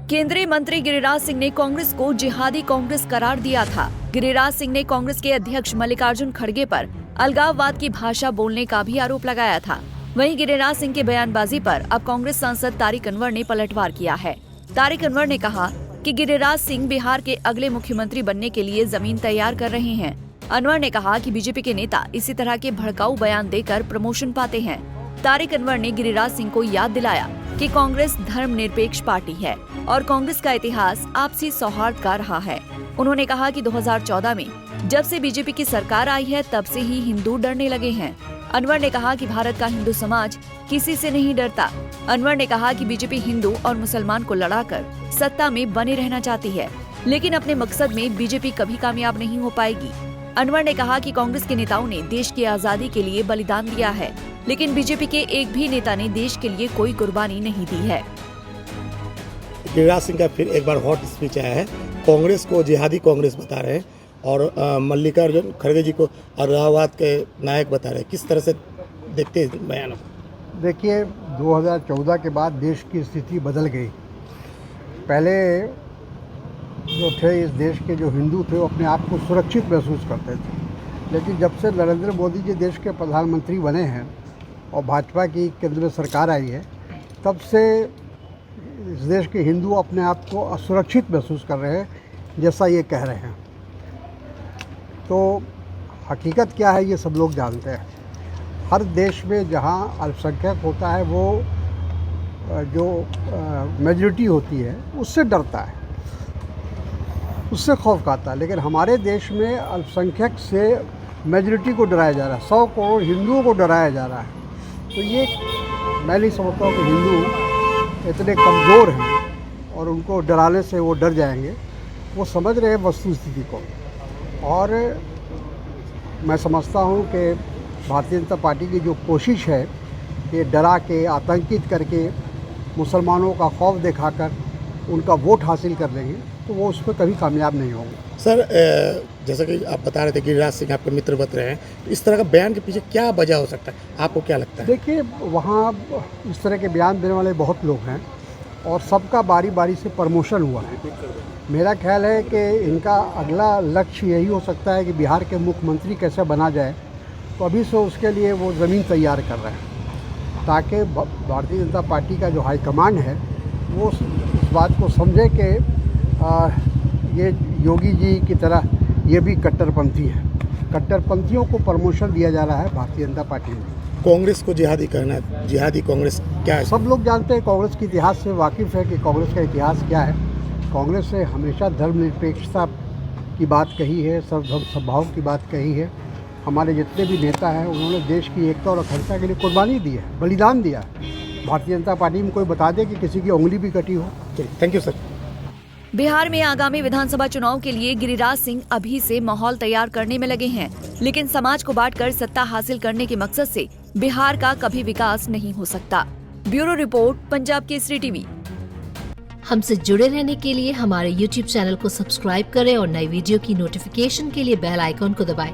केंद्रीय मंत्री गिरिराज सिंह ने कांग्रेस को जिहादी कांग्रेस करार दिया था। गिरिराज सिंह ने कांग्रेस के अध्यक्ष मल्लिकार्जुन खड़गे पर अलगाववाद की भाषा बोलने का भी आरोप लगाया था। वहीं गिरिराज सिंह के बयानबाजी पर अब कांग्रेस सांसद तारिक अनवर ने पलटवार किया है। तारिक अनवर ने कहा कि गिरिराज सिंह बिहार के अगले मुख्यमंत्री बनने के लिए जमीन तैयार कर रहे हैं। अनवर ने कहा कि बीजेपी के नेता इसी तरह के भड़काऊ बयान देकर प्रमोशन पाते हैं। तारिक अनवर ने गिरिराज सिंह को याद दिलाया कि कांग्रेस धर्मनिरपेक्ष पार्टी है और कांग्रेस का इतिहास आपसी सौहार्द का रहा है। उन्होंने कहा कि 2014 में जब से बीजेपी की सरकार आई है तब से ही हिंदू डरने लगे हैं। अनवर ने कहा कि भारत का हिंदू समाज किसी से नहीं डरता। अनवर ने कहा कि बीजेपी हिंदू और मुसलमान को लड़ाकर सत्ता में बने रहना चाहती है, लेकिन अपने मकसद में बीजेपी कभी कामयाब नहीं हो पाएगी। अनवर ने कहा कि कांग्रेस के नेताओं ने देश की आजादी के लिए बलिदान दिया है, लेकिन बीजेपी के एक भी नेता ने देश के लिए कोई कुर्बानी नहीं दी है। गिरिराज सिंह का फिर एक बार हॉट स्पीच आया है। कांग्रेस को जिहादी कांग्रेस बता रहे हैं और मल्लिकार्जुन खड़गे जी को अलगाववाद के नायक बता रहे हैं। किस तरह से देखते हैं बयान? देखिए, 2014 के बाद देश की स्थिति बदल गई। पहले जो थे इस देश के जो हिंदू थे वो अपने आप को सुरक्षित महसूस करते थे, लेकिन जब से नरेंद्र मोदी जी देश के प्रधानमंत्री बने हैं और भाजपा की केंद्र में सरकार आई है, तब से इस देश के हिंदू अपने आप को असुरक्षित महसूस कर रहे हैं, जैसा ये कह रहे हैं। तो हकीकत क्या है ये सब लोग जानते हैं। हर देश में जहाँ अल्पसंख्यक होता है वो जो मेजॉरिटी होती है उससे डरता है, उससे खौफ खाता है। लेकिन हमारे देश में अल्पसंख्यक से मेजॉरिटी को डराया जा रहा है, 100 करोड़ हिंदुओं को डराया जा रहा है। तो ये मैं नहीं समझता हूँ कि हिंदू इतने कमज़ोर हैं और उनको डराने से वो डर जाएंगे। वो समझ रहे हैं वस्तुस्थिति को, और मैं समझता हूँ कि भारतीय जनता पार्टी की जो कोशिश है कि डरा के आतंकित करके मुसलमानों का खौफ दिखाकर उनका वोट हासिल कर लेंगे, तो वो उस पर कभी कामयाब नहीं होंगे। सर, जैसा कि आप बता रहे थे गिरिराज सिंह आपके मित्र बता रहे हैं, तो इस तरह का बयान के पीछे क्या वजह हो सकता है, आपको क्या लगता है? देखिए, वहाँ इस तरह के बयान देने वाले बहुत लोग हैं और सबका बारी बारी से प्रमोशन हुआ है। मेरा ख्याल है कि इनका अगला लक्ष्य यही हो सकता है कि बिहार के मुख्यमंत्री कैसे बना जाए, तो अभी से उसके लिए वो ज़मीन तैयार कर रहे हैं ताकि भारतीय जनता पार्टी का जो हाईकमांड है वो इस बात को समझे कि ये योगी जी की तरह ये भी कट्टरपंथी है। कट्टरपंथियों को प्रमोशन दिया जा रहा है भारतीय जनता पार्टी में। कांग्रेस को जिहादी करना, जिहादी कांग्रेस क्या है? सब लोग जानते हैं, कांग्रेस के इतिहास से वाकिफ़ है कि कांग्रेस का इतिहास क्या है। कांग्रेस ने हमेशा धर्मनिरपेक्षता की बात कही है, सर्वधर्म सद्भाव की बात कही है। हमारे जितने भी नेता हैं उन्होंने देश की एकता और अखंडता के लिए कुर्बानी दी है, बलिदान दिया है। भारतीय जनता पार्टी में कोई बता दे कि किसी की उंगली भी कटी हो। Thank you sir. बिहार में आगामी विधानसभा चुनाव के लिए गिरिराज सिंह अभी से माहौल तैयार करने में लगे हैं, लेकिन समाज को बांटकर सत्ता हासिल करने के मकसद से बिहार का कभी विकास नहीं हो सकता। Bureau report, Punjab Kesari TV. हमसे जुड़े रहने के लिए हमारे YouTube चैनल को सब्सक्राइब करें और नई वीडियो की नोटिफिकेशन के लिए बेल आइकॉन को दबाएं।